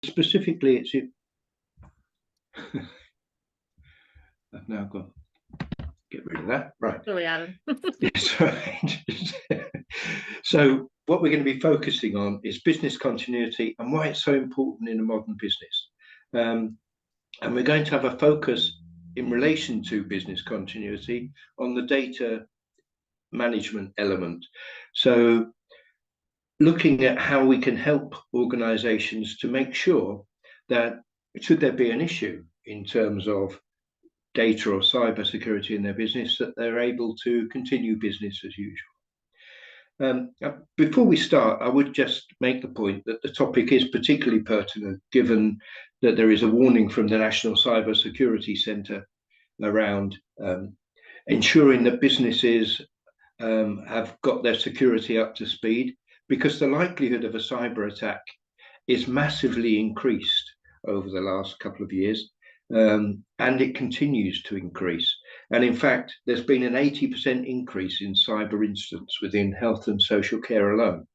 specifically, I've now got get rid of that. Right. Sorry, Alan. Yes, right. So what we're going to be focusing on is business continuity and why it's so important in a modern business. And we're going to have a focus in relation to business continuity on the data management element. So looking at how we can help organizations to make sure that should there be an issue in terms of data or cyber security in their business, that they're able to continue business as usual. Before we start, I would just make the point that the topic is particularly pertinent given that there is a warning from the National Cyber Security Centre around ensuring that businesses have got their security up to speed, because the likelihood of a cyber attack is massively increased over the last couple of years, and it continues to increase. And in fact, there's been an 80% increase in cyber incidents within health and social care alone.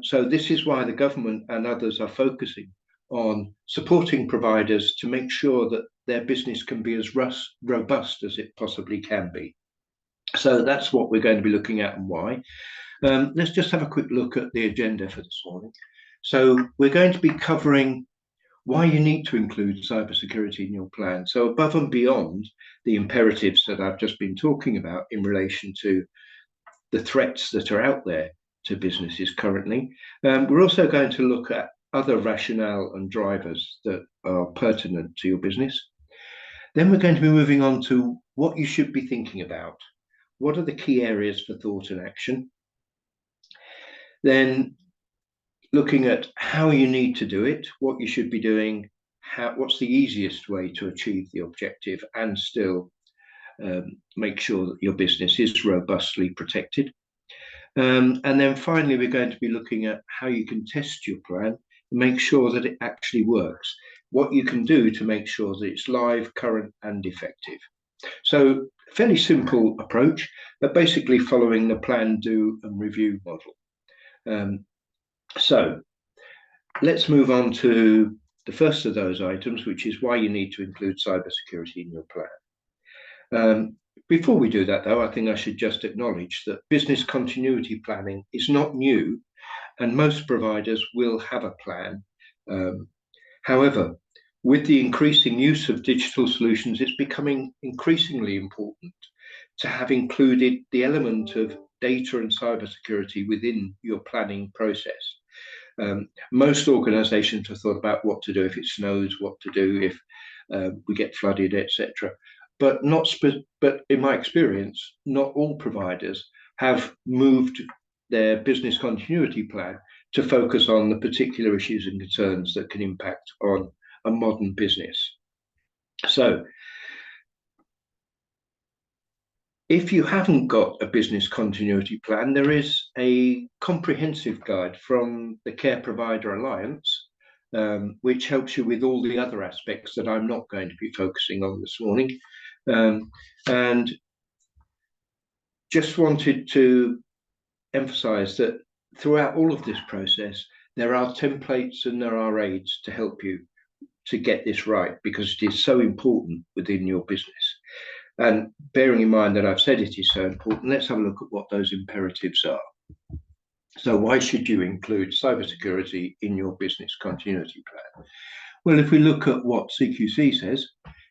So this is why the government and others are focusing on supporting providers to make sure that their business can be as robust as it possibly can be. So that's what we're going to be looking at and why. Let's just have a quick look at the agenda for this morning. So we're going to be covering why you need to include cybersecurity in your plan. So above and beyond the imperatives that I've just been talking about in relation to the threats that are out there to businesses currently, we're also going to look at other rationale and drivers that are pertinent to your business. Then we're going to be moving on to what you should be thinking about. What are the key areas for thought and action? Then looking at how you need to do it, what you should be doing, what's the easiest way to achieve the objective and still make sure that your business is robustly protected. And then finally, we're going to be looking at how you can test your plan and make sure that it actually works, what you can do to make sure that it's live, current, and effective. So fairly simple approach, but basically following the plan, do, and review model. So let's move on to the first of those items, which is why you need to include cybersecurity in your plan. Before we do that, though, I think I should just acknowledge that business continuity planning is not new, and most providers will have a plan. However, with the increasing use of digital solutions, it's becoming increasingly important to have included the element of data and cybersecurity within your planning process. Most organizations have thought about what to do if it snows, what to do if we get flooded, etc. But in my experience, not all providers have moved their business continuity plan to focus on the particular issues and concerns that can impact on a modern business. So if you haven't got a business continuity plan, there is a comprehensive guide from the Care Provider Alliance, which helps you with all the other aspects that I'm not going to be focusing on this morning. And just wanted to emphasize that throughout all of this process, there are templates and there are aids to help you to get this right, because it is so important within your business. And bearing in mind that I've said it is so important, let's have a look at what those imperatives are. So why should you include cybersecurity in your business continuity plan? Well, if we look at what CQC says,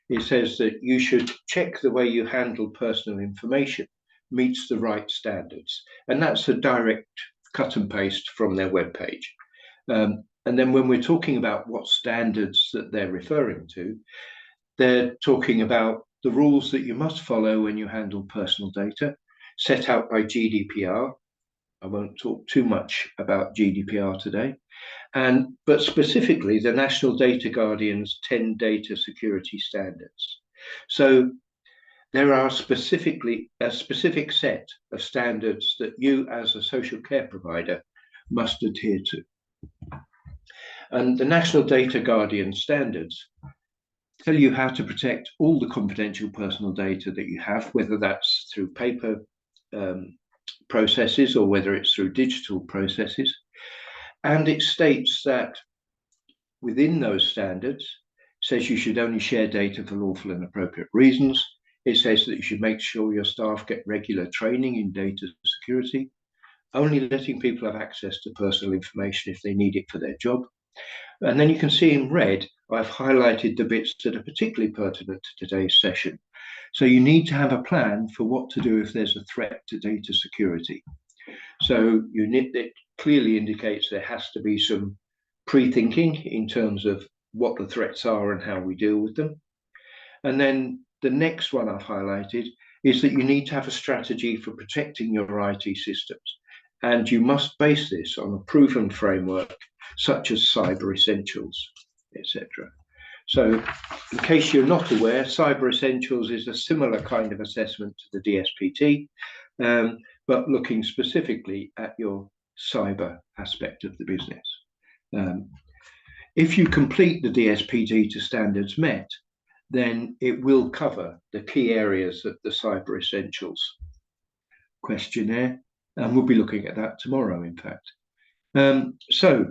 it says that you should check the way you handle personal information meets the right standards. And that's a direct cut and paste from their webpage. And then when we're talking about what standards that they're referring to, they're talking about the rules that you must follow when you handle personal data, set out by GDPR. I won't talk too much about GDPR today, but specifically the National Data Guardian's 10 data security standards. So there are a specific set of standards that you as a social care provider must adhere to. And the National Data Guardian standards tell you how to protect all the confidential personal data that you have, whether that's through paper processes or whether it's through digital processes. And it states that within those standards, says you should only share data for lawful and appropriate reasons. It says that you should make sure your staff get regular training in data security, only letting people have access to personal information if they need it for their job. And then you can see in red, I've highlighted the bits that are particularly pertinent to today's session. So you need to have a plan for what to do if there's a threat to data security. So it clearly indicates there has to be some pre-thinking in terms of what the threats are and how we deal with them. And then the next one I've highlighted is that you need to have a strategy for protecting your IT systems. And you must base this on a proven framework such as Cyber Essentials, etc. So in case you're not aware, Cyber Essentials is a similar kind of assessment to the DSPT, but looking specifically at your cyber aspect of the business. If you complete the DSPT to standards met, then it will cover the key areas of the Cyber Essentials questionnaire, and we'll be looking at that tomorrow, in fact. So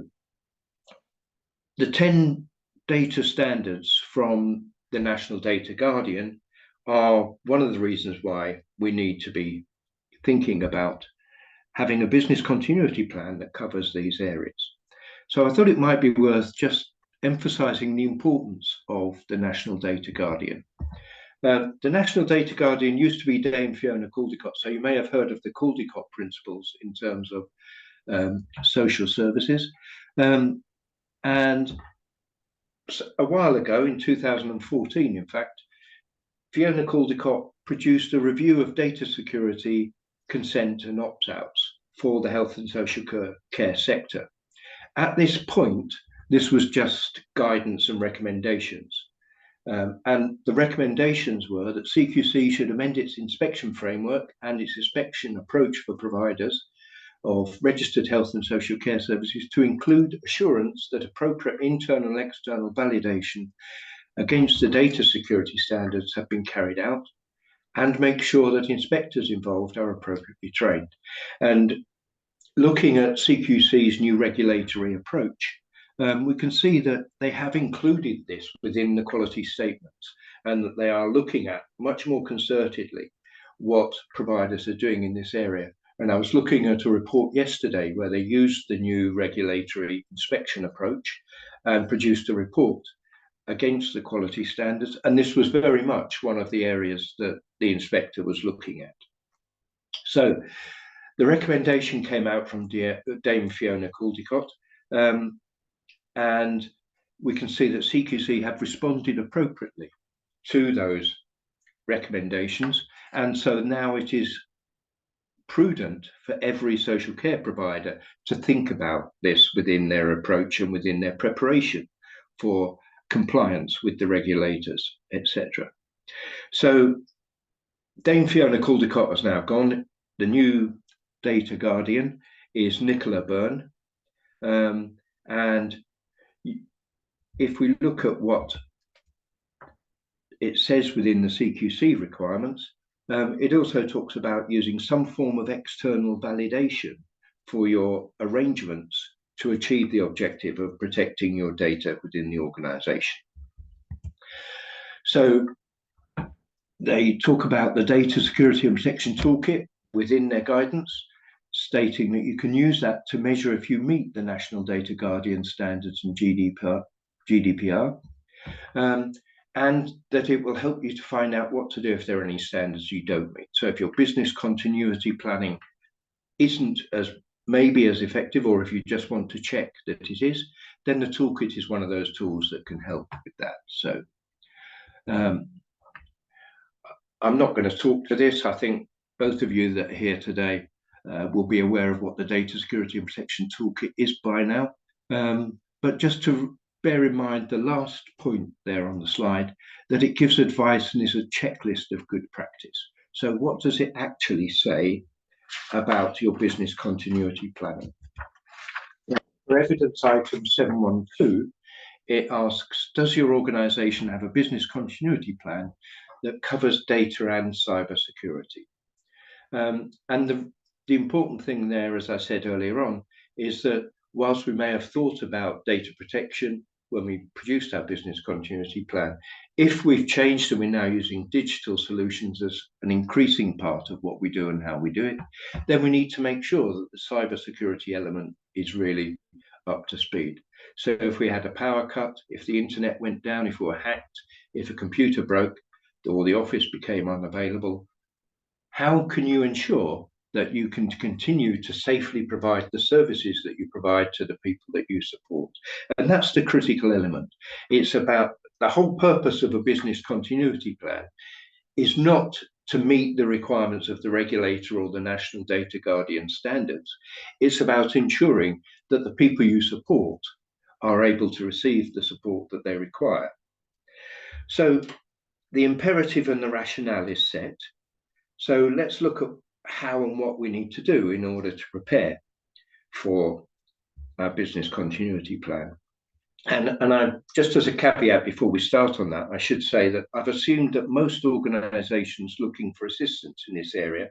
the 10 data standards from the National Data Guardian are one of the reasons why we need to be thinking about having a business continuity plan that covers these areas. So I thought it might be worth just emphasizing the importance of the National Data Guardian. The National Data Guardian used to be Dame Fiona Caldicott, so you may have heard of the Caldicott principles in terms of social services. And a while ago, in 2014, in fact, Fiona Caldicott produced a review of data security, consent and opt-outs for the health and social care sector. At this point, this was just guidance and recommendations. And the recommendations were that CQC should amend its inspection framework and its inspection approach for providers of registered health and social care services to include assurance that appropriate internal and external validation against the data security standards have been carried out, and make sure that inspectors involved are appropriately trained. And looking at CQC's new regulatory approach, we can see that they have included this within the quality statements, and that they are looking at much more concertedly what providers are doing in this area. And I was looking at a report yesterday where they used the new regulatory inspection approach and produced a report against the quality standards. And this was very much one of the areas that the inspector was looking at. So the recommendation came out from Dame Fiona Caldicott, and we can see that CQC have responded appropriately to those recommendations. And so now it is prudent for every social care provider to think about this within their approach and within their preparation for compliance with the regulators, etc. So Dame Fiona Caldicott has now gone. The new data guardian is Nicola Byrne. And if we look at what it says within the CQC requirements, it also talks about using some form of external validation for your arrangements to achieve the objective of protecting your data within the organization. So they talk about the data security and protection toolkit within their guidance, stating that you can use that to measure if you meet the National Data Guardian standards and GDPR, and that it will help you to find out what to do if there are any standards you don't meet. So if your business continuity planning isn't maybe as effective, or if you just want to check that it is, then the toolkit is one of those tools that can help with that. So I'm not going to talk to this. I think both of you that are here today will be aware of what the Data Security and Protection Toolkit is by now. But just to bear in mind the last point there on the slide, that it gives advice and is a checklist of good practice. So what does it actually say about your business continuity planning? For evidence item 712, it asks, does your organization have a business continuity plan that covers data and cyber security? And the important thing there, as I said earlier on, is that whilst we may have thought about data protection when we produced our business continuity plan, if we've changed and we're now using digital solutions as an increasing part of what we do and how we do it, then we need to make sure that the cybersecurity element is really up to speed. So if we had a power cut, if the internet went down, if we were hacked, if a computer broke or the office became unavailable, how can you ensure that you can continue to safely provide the services that you provide to the people that you support? And that's the critical element. It's about the whole purpose of a business continuity plan is not to meet the requirements of the regulator or the National Data Guardian standards. It's about ensuring that the people you support are able to receive the support that they require. So the imperative and the rationale is set. So let's look at how and what we need to do in order to prepare for our business continuity plan. And I, just as a caveat before we start on that, I should say that I've assumed that most organizations looking for assistance in this area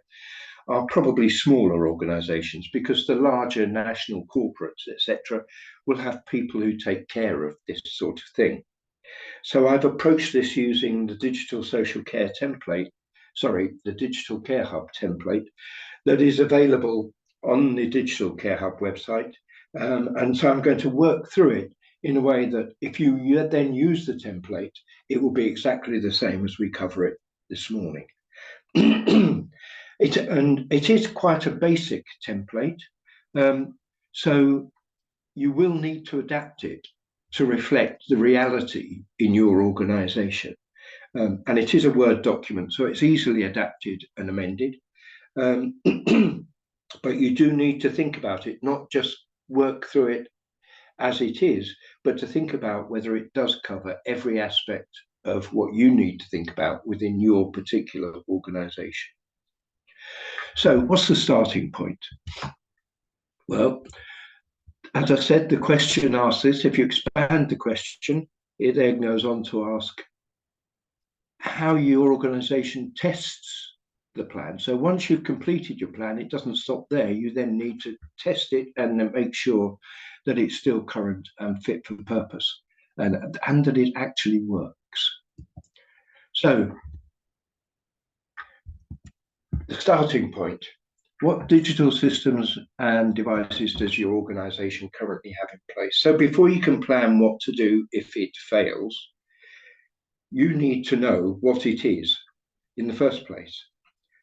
are probably smaller organizations, because the larger national corporates, etc., will have people who take care of this sort of thing. So I've approached this using the digital social care template, the Digital Care Hub template that is available on the Digital Care Hub website. And so I'm going to work through it in a way that if you then use the template, it will be exactly the same as we cover it this morning. It is quite a basic template, so you will need to adapt it to reflect the reality in your organization. And it is a Word document, so it's easily adapted and amended. But you do need to think about it, not just work through it as it is, but to think about whether it does cover every aspect of what you need to think about within your particular organization. So what's the starting point? Well, as I said, the question asks this. If you expand the question, it then goes on to ask how your organization tests the plan. So once you've completed your plan, it doesn't stop there. You then need to test it and then make sure that it's still current and fit for purpose, and that it actually works. So the starting point: what digital systems and devices does your organization currently have in place? So before you can plan what to do if it fails, you need to know what it is in the first place.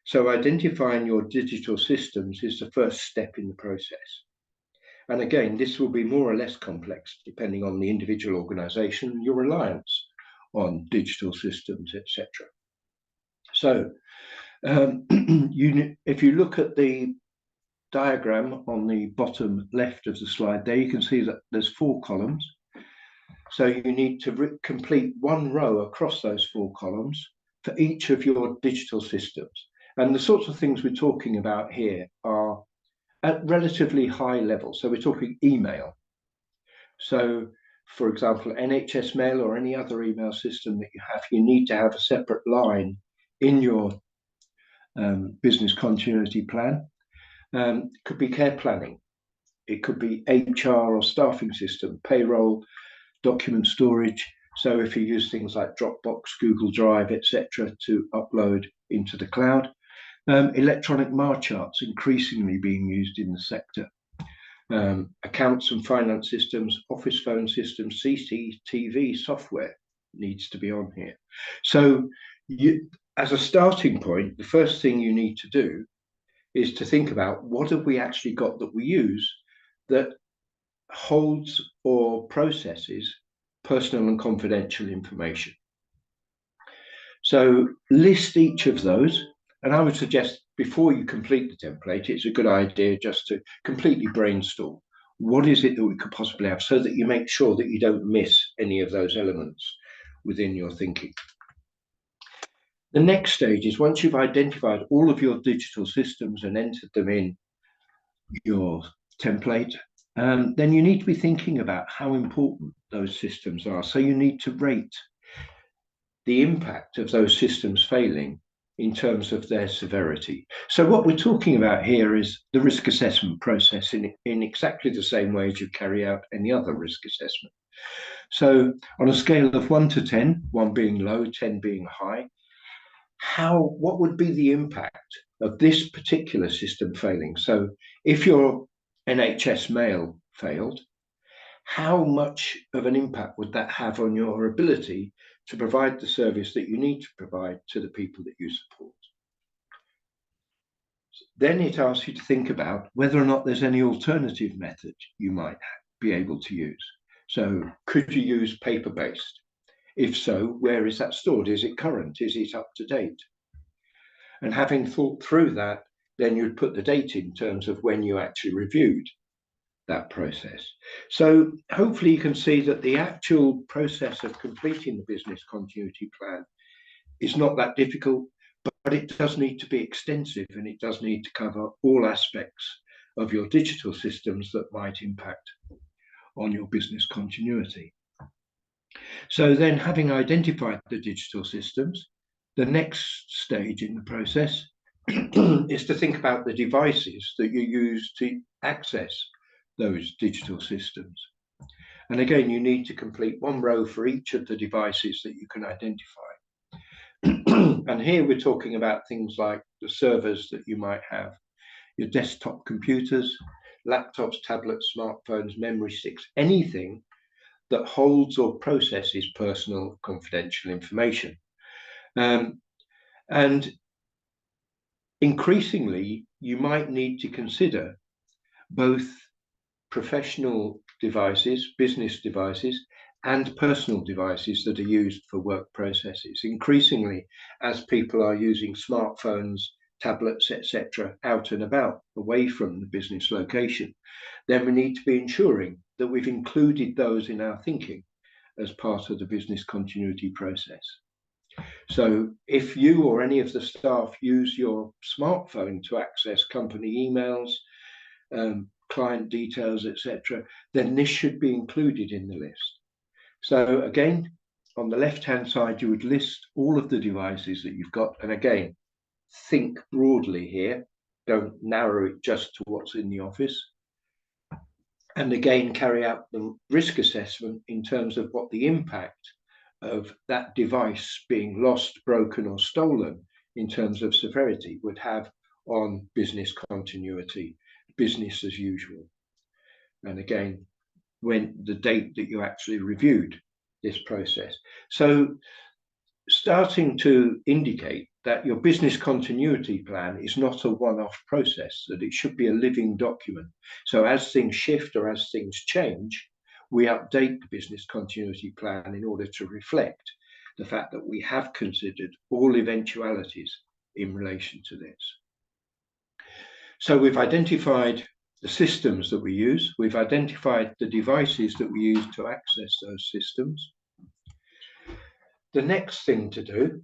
So identifying your digital systems is the first step in the process. And again, this will be more or less complex depending on the individual organization, your reliance on digital systems, etc. So if you look at the diagram on the bottom left of the slide there, you can see that there's 4 columns. So you need to complete one row across those 4 columns for each of your digital systems. And the sorts of things we're talking about here are at relatively high level. So we're talking email. So for example, NHS Mail or any other email system that you have, you need to have a separate line in your business continuity plan. It could be care planning. It could be HR or staffing system, payroll, document storage. So if you use things like Dropbox, Google Drive, etc., to upload into the cloud. Electronic MarCharts increasingly being used in the sector. Accounts and finance systems, office phone systems, CCTV software needs to be on here. So as a starting point, the first thing you need to do is to think about what have we actually got that we use that holds or processes personal and confidential information. So list each of those. And I would suggest before you complete the template, it's a good idea just to completely brainstorm. What is it that we could possibly have, so that you make sure that you don't miss any of those elements within your thinking. The next stage is, once you've identified all of your digital systems and entered them in your template, then you need to be thinking about how important those systems are. So you need to rate the impact of those systems failing in terms of their severity. So what we're talking about here is the risk assessment process in exactly the same way as you carry out any other risk assessment. So on a scale of 1 to 10, 1 being low, 10 being high, what would be the impact of this particular system failing? So if your NHS mail failed, how much of an impact would that have on your ability to provide the service that you need to provide to the people that you support? Then it asks you to think about whether or not there's any alternative method you might be able to use. So could you use paper-based? If so, where is that stored? Is it current? Is it up to date? And having thought through that, then you'd put the date in terms of when you actually reviewed that process. So hopefully you can see that the actual process of completing the business continuity plan is not that difficult, but it does need to be extensive, and it does need to cover all aspects of your digital systems that might impact on your business continuity. So then, having identified the digital systems, the next stage in the process is to think about the devices that you use to access those digital systems. And again, you need to complete one row for each of the devices that you can identify. And here we're talking about things like the servers that you might have, your desktop computers, laptops, tablets, smartphones, memory sticks, anything that holds or processes personal confidential information. And increasingly, you might need to consider both professional devices, business devices, and personal devices that are used for work processes. Increasingly, as people are using smartphones, tablets, etc., out and about, away from the business location, then we need to be ensuring that we've included those in our thinking as part of the business continuity process. So if you or any of the staff use your smartphone to access company emails, client details, etc., then this should be included in the list. So again, on the left-hand side, you would list all of the devices that you've got. And again, think broadly here. Don't narrow it just to what's in the office. And again, carry out the risk assessment in terms of what the impact of that device being lost, broken, or stolen in terms of severity would have on business continuity, business as usual. And again, when the date that you actually reviewed this process. So starting to indicate that your business continuity plan is not a one-off process, that it should be a living document. So as things shift or as things change, we update the business continuity plan in order to reflect the fact that we have considered all eventualities in relation to this. So we've identified the systems that we use. We've identified the devices that we use to access those systems. The next thing to do,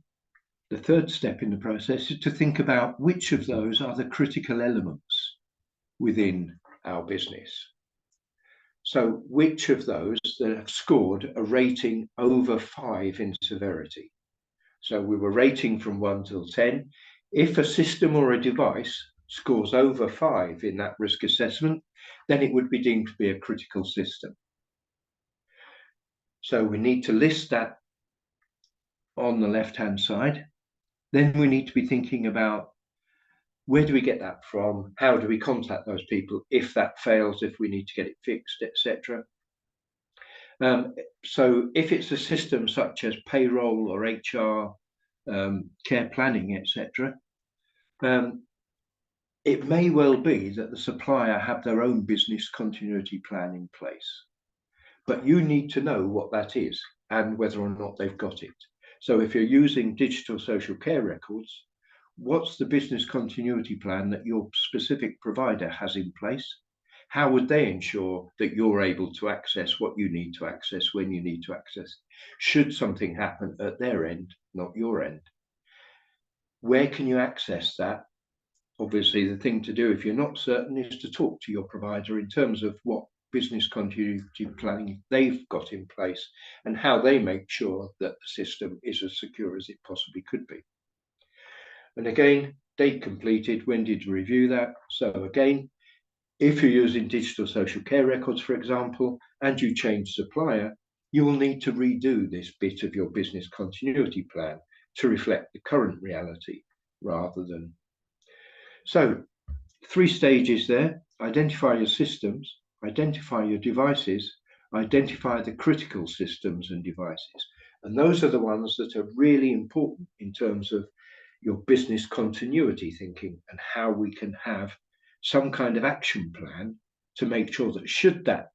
the third step in the process, is to think about which of those are the critical elements within our business. So which of those that have scored a rating over 5 in severity. So we were rating from 1 till 10. If a system or a device scores over 5 in that risk assessment, then it would be deemed to be a critical system. So we need to list that on the left-hand side. Then we need to be thinking about where do we get that from? How do we contact those people if that fails, if we need to get it fixed, etc. So if it's a system such as payroll or HR, care planning, etc., it may well be that the supplier have their own business continuity plan in place, but you need to know what that is and whether or not they've got it. So if you're using digital social care records, what's the business continuity plan that your specific provider has in place? How would they ensure that you're able to access what you need to access when you need to access, should something happen at their end, not your end? Where can you access that? Obviously, the thing to do if you're not certain is to talk to your provider in terms of what business continuity planning they've got in place and how they make sure that the system is as secure as it possibly could be. And again, date completed, when did you review that? So again, if you're using digital social care records, for example, and you change supplier, you will need to redo this bit of your business continuity plan to reflect the current reality rather than. So 3 stages there: identify your systems, identify your devices, identify the critical systems and devices. And those are the ones that are really important in terms of your business continuity thinking and how we can have some kind of action plan to make sure that should that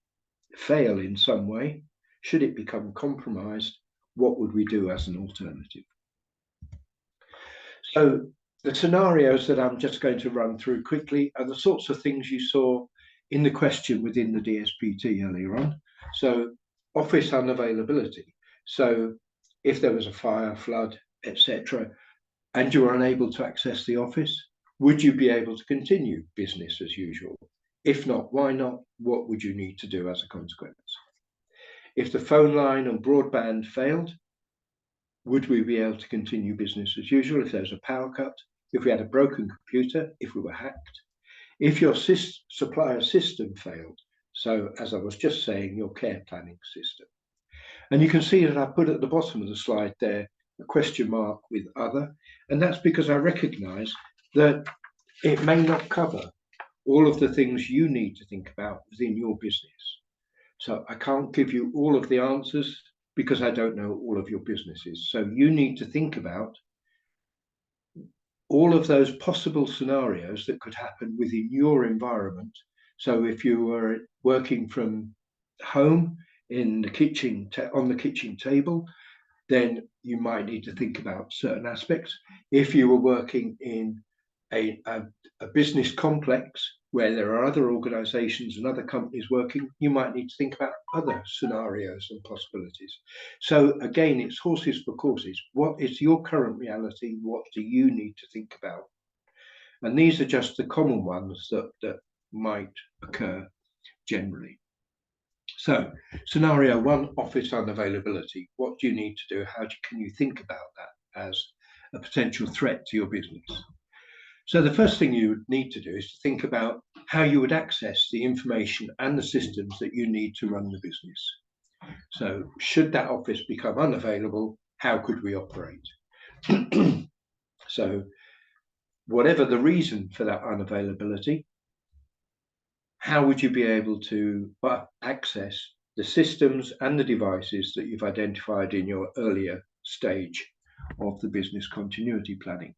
fail in some way, should it become compromised, what would we do as an alternative? So the scenarios that I'm just going to run through quickly are the sorts of things you saw in the question within the DSPT earlier on. So office unavailability. So if there was a fire, flood, etc., and you were unable to access the office, would you be able to continue business as usual? If not, why not? What would you need to do as a consequence? If the phone line or broadband failed, would we be able to continue business as usual if there was a power cut, if we had a broken computer, if we were hacked? If your supplier system failed, so as I was just saying, your care planning system. And you can see that I put at the bottom of the slide there a question mark with other, and that's because I recognize that it may not cover all of the things you need to think about within your business. So I can't give you all of the answers because I don't know all of your businesses. So you need to think about all of those possible scenarios that could happen within your environment. So if you were working from home in the kitchen, on the kitchen table, then you might need to think about certain aspects. If you were working in a business complex where there are other organizations and other companies working, you might need to think about other scenarios and possibilities. So again, it's horses for courses. What is your current reality? What do you need to think about? And these are just the common ones that might occur generally. So scenario 1, office unavailability. What do you need to do? Can you think about that as a potential threat to your business? So the first thing you would need to do is to think about how you would access the information and the systems that you need to run the business. So should that office become unavailable, how could we operate? So whatever the reason for that unavailability, how would you be able to access the systems and the devices that you've identified in your earlier stage of the business continuity planning?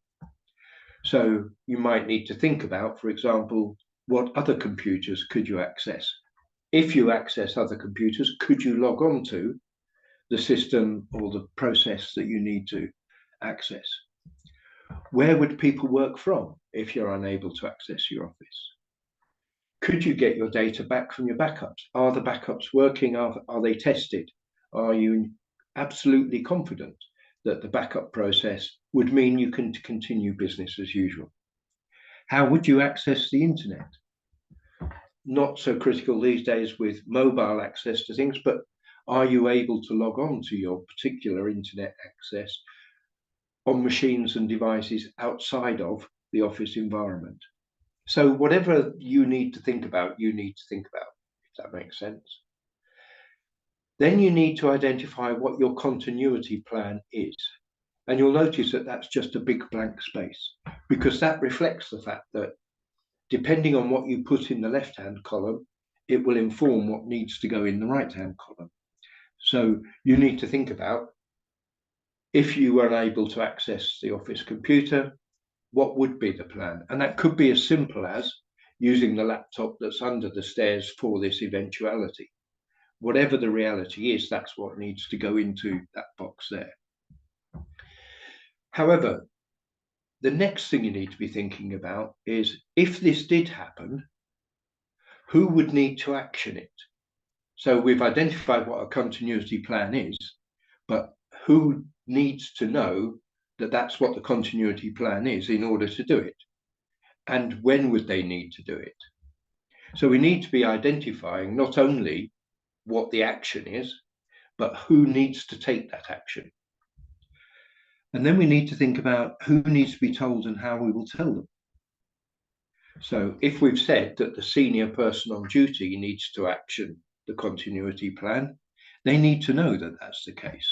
So you might need to think about, for example, what other computers could you access? If you access other computers, could you log on to the system or the process that you need to access? Where would people work from if you're unable to access your office? Could you get your data back from your backups? Are the backups working? Are they tested? Are you absolutely confident that the backup process would mean you can continue business as usual? How would you access the internet? Not so critical these days with mobile access to things, but are you able to log on to your particular internet access on machines and devices outside of the office environment? So whatever you need to think about, you need to think about, if that makes sense. Then you need to identify what your continuity plan is. And you'll notice that that's just a big blank space, because that reflects the fact that depending on what you put in the left-hand column, it will inform what needs to go in the right-hand column. So you need to think about, if you were unable to access the office computer, what would be the plan? And that could be as simple as using the laptop that's under the stairs for this eventuality. Whatever the reality is, that's what needs to go into that box there. However, the next thing you need to be thinking about is, if this did happen, who would need to action it? So we've identified what a continuity plan is, but who needs to know that that's what the continuity plan is in order to do it? And when would they need to do it? So we need to be identifying not only what the action is, but who needs to take that action. And then we need to think about who needs to be told and how we will tell them. So if we've said that the senior person on duty needs to action the continuity plan, They need to know that that's the case.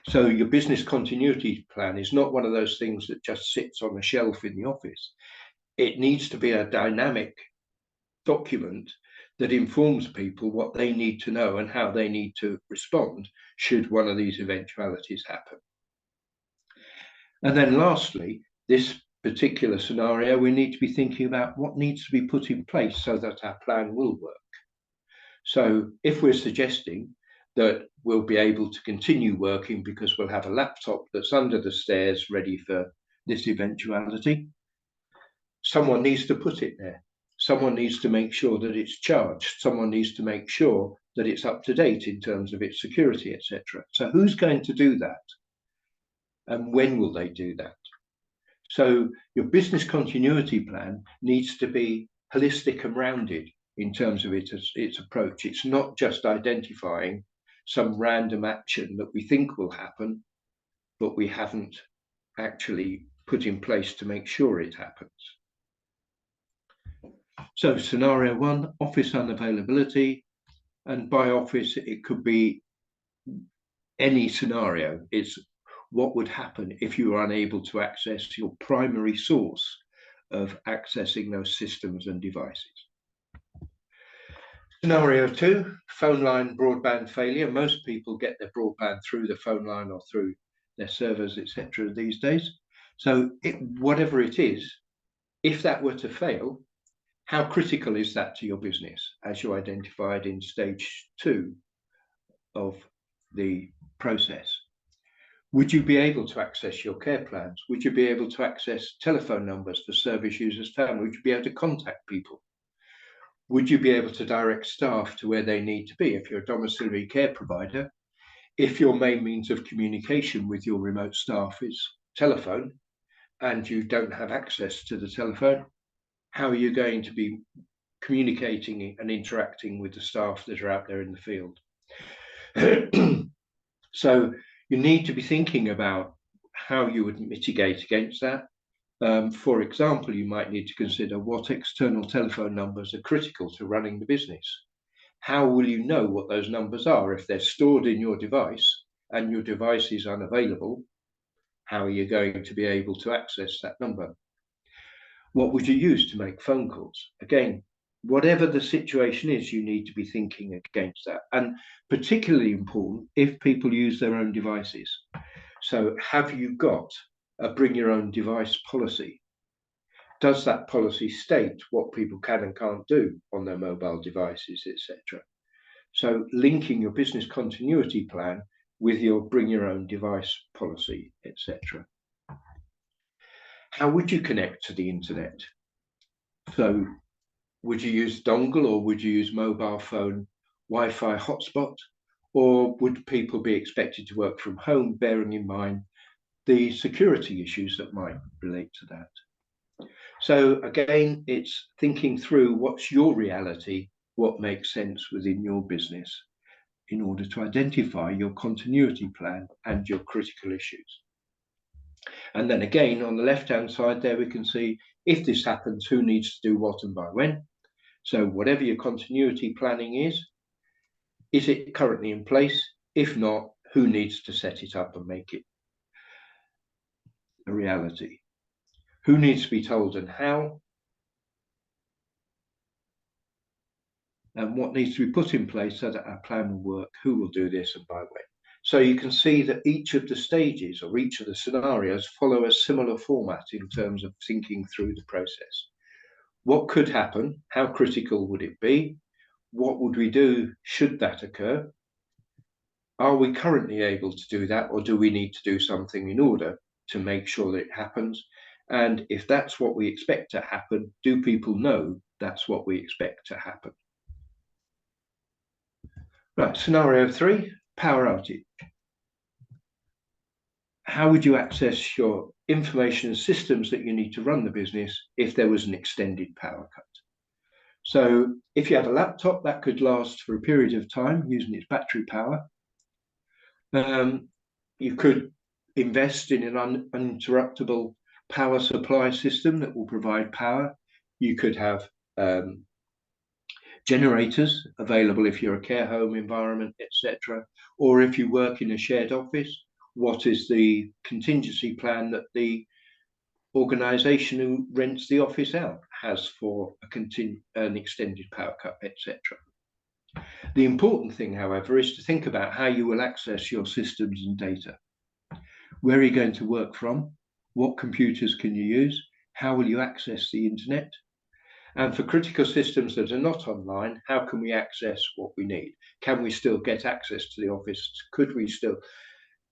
So your business continuity plan is not one of those things that just sits on a shelf in the office. It needs to be a dynamic document that informs people what they need to know and how they need to respond should one of these eventualities happen. And then lastly, this particular scenario, we need to be thinking about what needs to be put in place so that our plan will work. So if we're suggesting that we'll be able to continue working because we'll have a laptop that's under the stairs ready for this eventuality, someone needs to put it there. Someone needs to make sure that it's charged. Someone needs to make sure that it's up to date in terms of its security, etc. So who's going to do that? And when will they do that? So your business continuity plan needs to be holistic and rounded in terms of its approach. It's not just identifying some random action that we think will happen, but we haven't actually put in place to make sure it happens. So scenario one, office unavailability, and by office, it could be any scenario. It's what would happen if you are unable to access your primary source of accessing those systems and devices. Scenario two, phone line broadband failure. Most people get their broadband through the phone line or through their servers, etc. these days. So whatever it is, if that were to fail, how critical is that to your business, as you identified in stage 2 of the process? Would you be able to access your care plans? Would you be able to access telephone numbers for service users' family? Would you be able to contact people? Would you be able to direct staff to where they need to be if you're a domiciliary care provider? If your main means of communication with your remote staff is telephone and you don't have access to the telephone, how are you going to be communicating and interacting with the staff that are out there in the field? So you need to be thinking about how you would mitigate against that. For example, you might need to consider what external telephone numbers are critical to running the business. How will you know what those numbers are if they're stored in your device and your device is unavailable? How are you going to be able to access that number? What would you use to make phone calls? Again, whatever the situation is, you need to be thinking against that. And particularly important if people use their own devices. So have you got a bring your own device policy? Does that policy state what people can and can't do on their mobile devices, etc.? So linking your business continuity plan with your bring your own device policy, etc. How would you connect to the internet? So would you use dongle or would you use mobile phone Wi-Fi hotspot? Or would people be expected to work from home, bearing in mind the security issues that might relate to that? So again, it's thinking through what's your reality, what makes sense within your business in order to identify your continuity plan and your critical issues. And then again, on the left-hand side there, we can see if this happens, who needs to do what and by when. So whatever your continuity planning is it currently in place? If not, who needs to set it up and make it a reality? Who needs to be told and how? And what needs to be put in place so that our plan will work? Who will do this and by when? So you can see that each of the stages or each of the scenarios follow a similar format in terms of thinking through the process. What could happen? How critical would it be? What would we do should that occur? Are we currently able to do that, or do we need to do something in order to make sure that it happens? And if that's what we expect to happen, do people know that's what we expect to happen? Right, scenario 3, power outage. How would you access your information and systems that you need to run the business if there was an extended power cut? So if you have a laptop, that could last for a period of time using its battery power. You could invest in an uninterruptible power supply system that will provide power. You could have Generators available if you're a care home environment, etc. Or if you work in a shared office, what is the contingency plan that the organisation who rents the office out has for an extended power cut, etc. The important thing, however, is to think about how you will access your systems and data. Where are you going to work from? What computers can you use? How will you access the internet? And for critical systems that are not online, how can we access what we need? Can we still get access to the office? Could we still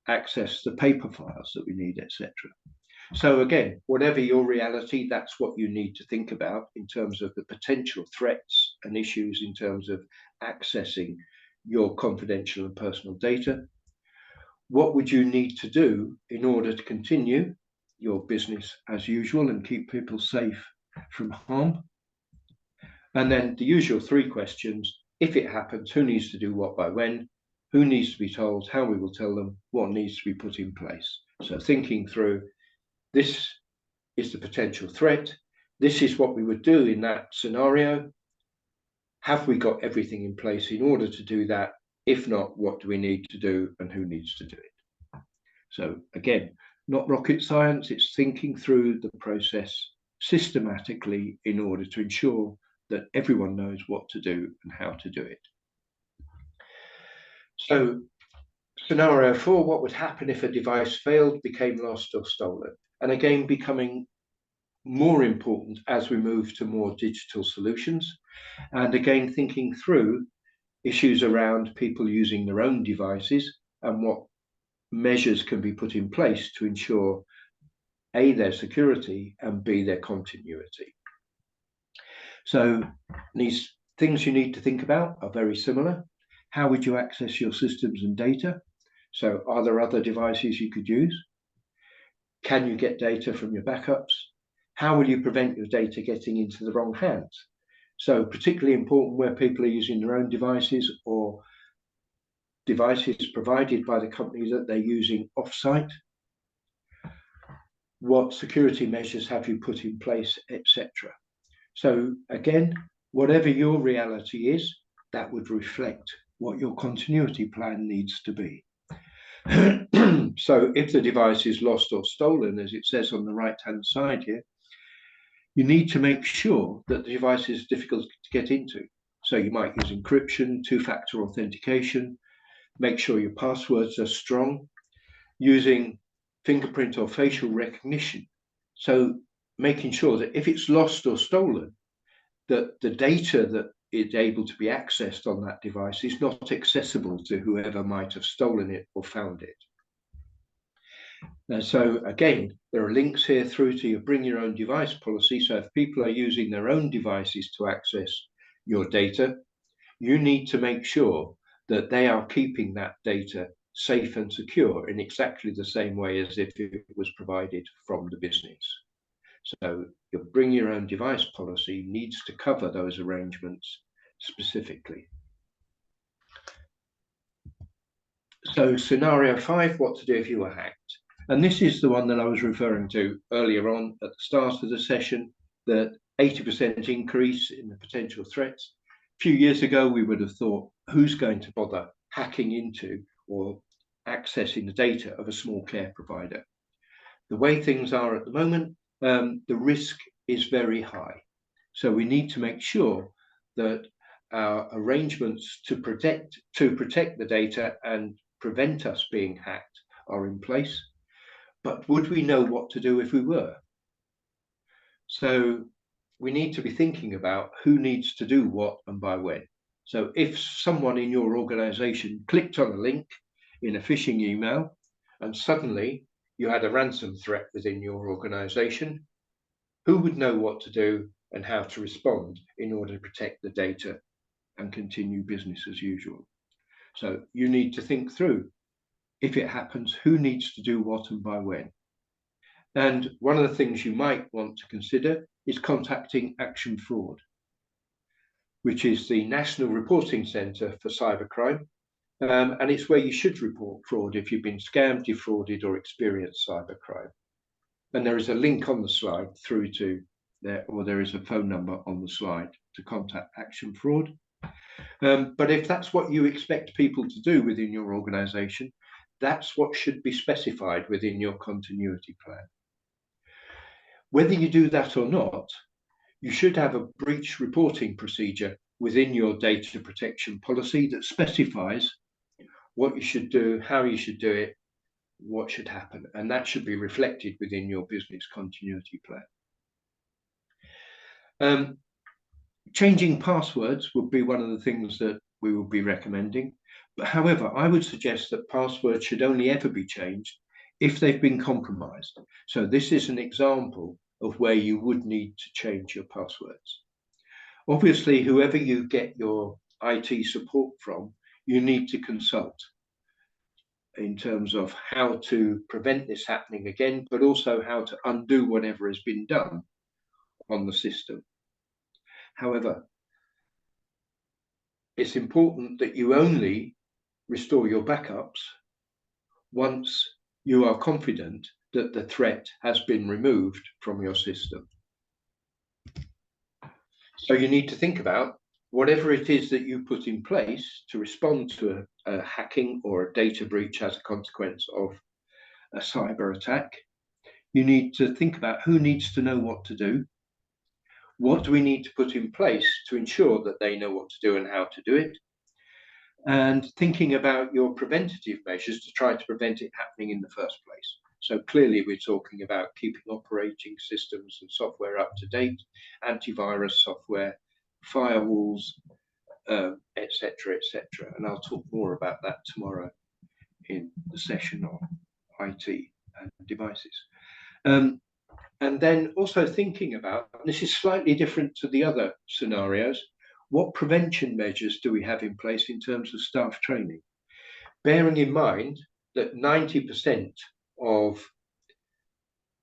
access the paper files that we need, etc.? So again, whatever your reality, that's what you need to think about in terms of the potential threats and issues in terms of accessing your confidential and personal data. What would you need to do in order to continue your business as usual and keep people safe from harm? And then the usual three questions: if it happens, who needs to do what by when? Who needs to be told? How we will tell them? What needs to be put in place? So thinking through, this is the potential threat. This is what we would do in that scenario. Have we got everything in place in order to do that? If not, what do we need to do and who needs to do it? So again, not rocket science, it's thinking through the process systematically in order to ensure that everyone knows what to do and how to do it. So scenario 4, what would happen if a device failed, became lost or stolen? And again, becoming more important as we move to more digital solutions. And again, thinking through issues around people using their own devices and what measures can be put in place to ensure A, their security, and B, their continuity. So these things you need to think about are very similar. How would you access your systems and data? So are there other devices you could use? Can you get data from your backups? How will you prevent your data getting into the wrong hands? So particularly important where people are using their own devices or devices provided by the company that they're using off-site. What security measures have you put in place, etc. So again, whatever your reality is, that would reflect what your continuity plan needs to be. So if the device is lost or stolen, as it says on the right-hand side here, you need to make sure that the device is difficult to get into. So you might use encryption, two-factor authentication, make sure your passwords are strong, using fingerprint or facial recognition. So making sure that if it's lost or stolen, that the data that is able to be accessed on that device is not accessible to whoever might have stolen it or found it. And so again, there are links here through to your bring your own device policy. So if people are using their own devices to access your data, you need to make sure that they are keeping that data safe and secure in exactly the same way as if it was provided from the business. So your bring your own device policy needs to cover those arrangements specifically. So scenario 5, what to do if you were hacked. And this is the one that I was referring to earlier on at the start of the session, that 80% increase in the potential threats. A few years ago, we would have thought, who's going to bother hacking into or accessing the data of a small care provider? The way things are at the moment, the risk is very high. So we need to make sure that our arrangements to protect the data and prevent us being hacked are in place. But would we know what to do if we were? So we need to be thinking about who needs to do what and by when. So if someone in your organization clicked on a link in a phishing email and suddenly you had a ransom threat within your organization, who would know what to do and how to respond in order to protect the data and continue business as usual? So you need to think through, if it happens, who needs to do what and by when? And one of the things you might want to consider is contacting Action Fraud, which is the National Reporting Centre for Cybercrime. And it's where you should report fraud if you've been scammed, defrauded, or experienced cybercrime. And there is a link on the slide through to there, or there is a phone number on the slide to contact action fraud. But if that's what you expect people to do within your organization, that's what should be specified within your continuity plan. Whether you do that or not, you should have a breach reporting procedure within your data protection policy that specifies what you should do, how you should do it, what should happen, and that should be reflected within your business continuity plan. Changing passwords would be one of the things that we will be recommending. But however, I would suggest that passwords should only ever be changed if they've been compromised. So this is an example of where you would need to change your passwords. Obviously, whoever you get your IT support from, you need to consult in terms of how to prevent this happening again, but also how to undo whatever has been done on the system. However, it's important that you only restore your backups once you are confident that the threat has been removed from your system. So you need to think about whatever it is that you put in place to respond to a hacking or a data breach as a consequence of a cyber attack. You need to think about who needs to know what to do. What do we need to put in place to ensure that they know what to do and how to do it? And thinking about your preventative measures to try to prevent it happening in the first place. So clearly we're talking about keeping operating systems and software up to date, antivirus software, firewalls, etc., etc. And I'll talk more about that tomorrow in the session on IT and devices. And then also thinking about, this is slightly different to the other scenarios, what prevention measures do we have in place in terms of staff training? Bearing in mind that 90% of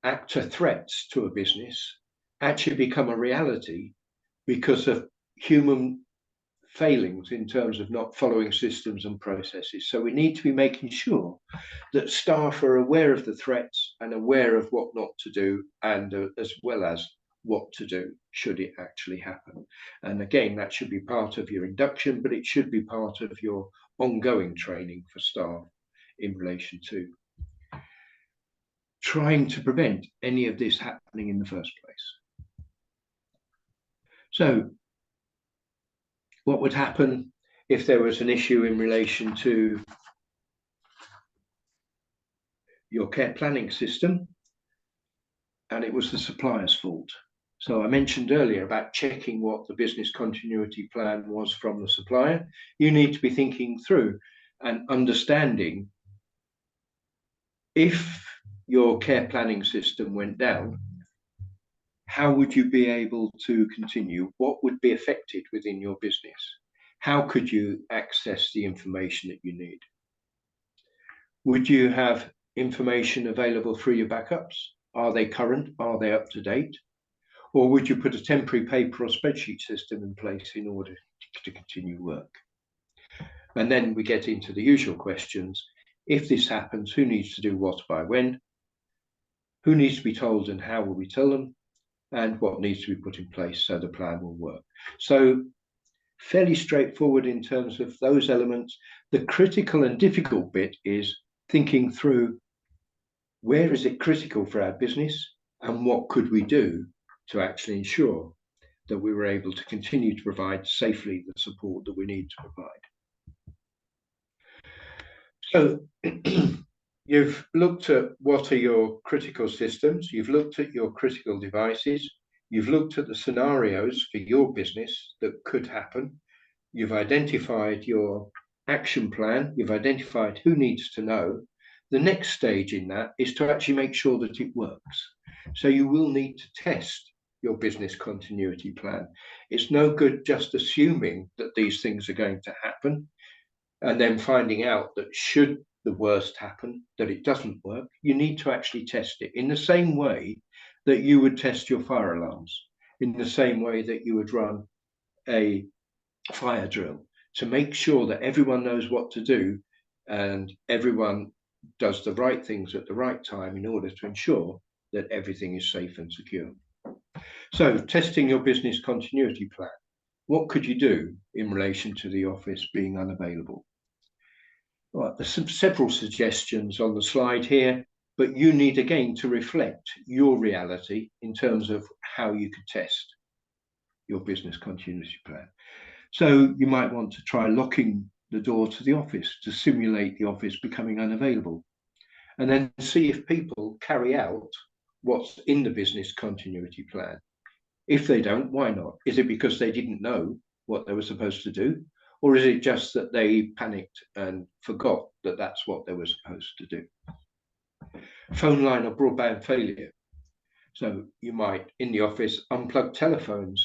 actor threats to a business actually become a reality because of human failings in terms of not following systems and processes. So we need to be making sure that staff are aware of the threats and aware of what not to do, and as well as what to do should it actually happen. And again, that should be part of your induction, but it should be part of your ongoing training for staff in relation to trying to prevent any of this happening in the first place. So what would happen if there was an issue in relation to your care planning system and it was the supplier's fault? So I mentioned earlier about checking what the business continuity plan was from the supplier. You need to be thinking through and understanding if your care planning system went down, how would you be able to continue? What would be affected within your business? How could you access the information that you need? Would you have information available through your backups? Are they current? Are they up to date? Or would you put a temporary paper or spreadsheet system in place in order to continue work? And then we get into the usual questions. If this happens, who needs to do what by when? Who needs to be told and how will we tell them? And what needs to be put in place so the plan will work? So fairly straightforward in terms of those elements. The critical and difficult bit is thinking through where is it critical for our business and what could we do to actually ensure that we were able to continue to provide safely the support that we need to provide. So you've looked at what are your critical systems, you've looked at your critical devices, you've looked at the scenarios for your business that could happen, you've identified your action plan, you've identified who needs to know. The next stage in that is to actually make sure that it works. So you will need to test your business continuity plan. It's no good just assuming that these things are going to happen and then finding out that should the worst happen, that it doesn't work. You need to actually test it in the same way that you would test your fire alarms, in the same way that you would run a fire drill, to make sure that everyone knows what to do and everyone does the right things at the right time in order to ensure that everything is safe and secure. So testing your business continuity plan. what could you do in relation to the office being unavailable? Well, there's several suggestions on the slide here, but you need again to reflect your reality in terms of how you could test your business continuity plan. So you might want to try locking the door to the office to simulate the office becoming unavailable, and then see if people carry out what's in the business continuity plan. If they don't, why not? Is it because they didn't know what they were supposed to do? Or is it just that they panicked and forgot that that's what they were supposed to do? Phone line or broadband failure. So you might, in the office, unplug telephones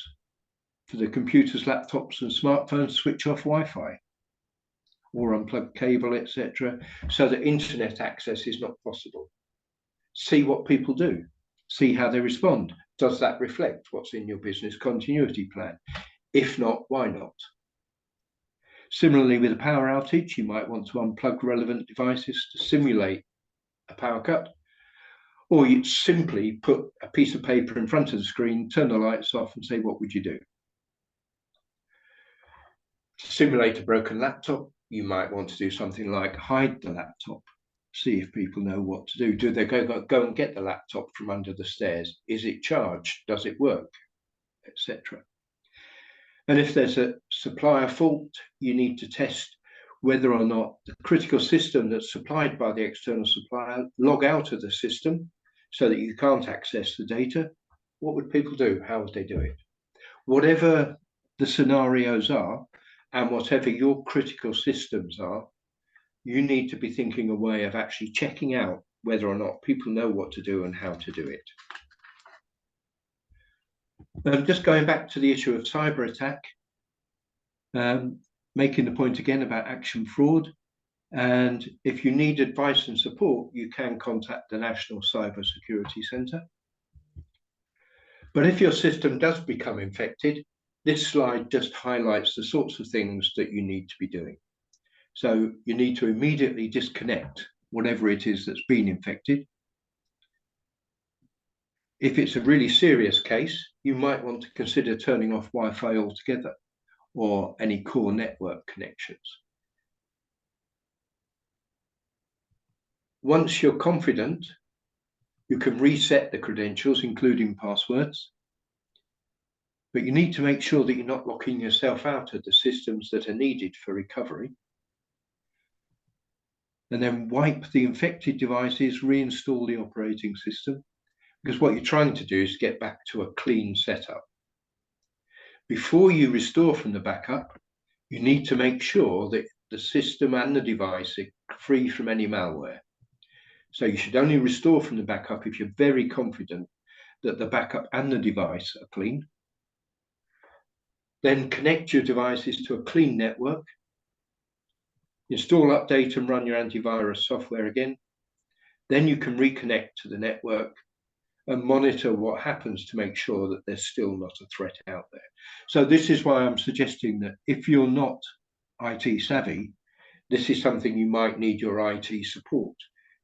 for the computers, laptops and smartphones, switch off Wi-Fi, or unplug cable, etc., so that internet access is not possible. See what people do. See how they respond. Does that reflect what's in your business continuity plan? If not, why not? Similarly, with a power outage, you might want to unplug relevant devices to simulate a power cut, or you'd simply put a piece of paper in front of the screen, turn the lights off and say, what would you do? To simulate a broken laptop, you might want to do something like hide the laptop, see if people know what to do. Do they go and get the laptop from under the stairs? Is it charged? Does it work? Etc. And if there's a supplier fault, you need to test whether or not the critical system that's supplied by the external supplier log out of the system so that you can't access the data. What would people do? How would they do it? Whatever the scenarios are, and whatever your critical systems are, you need to be thinking a way of actually checking out whether or not people know what to do and how to do it. Just going back to the issue of cyber attack, making the point again about action fraud. And if you need advice and support, you can contact the National Cyber Security Centre. But if your system does become infected, this slide just highlights the sorts of things that you need to be doing. So you need to immediately disconnect whatever it is that's been infected. If it's a really serious case, you might want to consider turning off Wi-Fi altogether or any core network connections. Once you're confident, you can reset the credentials, including passwords, but you need to make sure that you're not locking yourself out of the systems that are needed for recovery. And then wipe the infected devices, reinstall the operating system, because what you're trying to do is get back to a clean setup. Before you restore from the backup, you need to make sure that the system and the device are free from any malware. So you should only restore from the backup if you're very confident that the backup and the device are clean. Then connect your devices to a clean network. Install, update and run your antivirus software again. Then you can reconnect to the network and monitor what happens to make sure that there's still not a threat out there. So this is why I'm suggesting that if you're not IT savvy, this is something you might need your IT support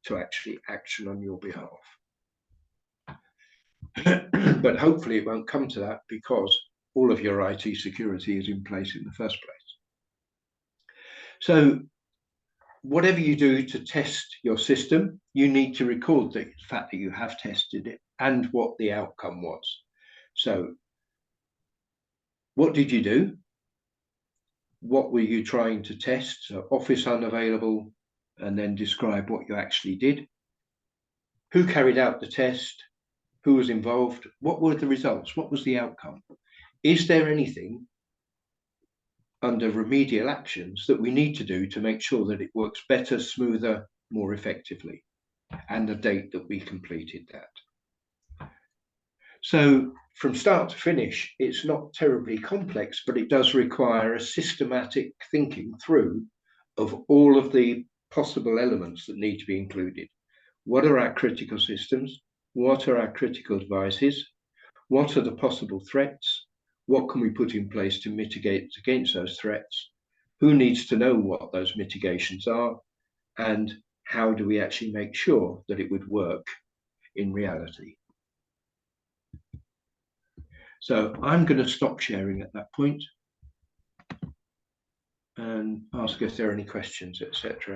to actually action on your behalf. But hopefully it won't come to that because all of your IT security is in place in the first place. So whatever you do to test your system, you need to record the fact that you have tested it and what the outcome was. So what did you do? What were you trying to test? So office unavailable, and then describe what you actually did. Who carried out the test? Who was involved? What were the results? What was the outcome? Is there anything under remedial actions that we need to do to make sure that it works better, smoother, more effectively, and the date that we completed that? So from start to finish, it's not terribly complex, but it does require a systematic thinking through of all of the possible elements that need to be included. What are our critical systems? What are our critical devices? What are the possible threats? What can we put in place to mitigate against those threats? Who needs to know what those mitigations are? And how do we actually make sure that it would work in reality? So I'm going to stop sharing at that point and ask if there are any questions, etc.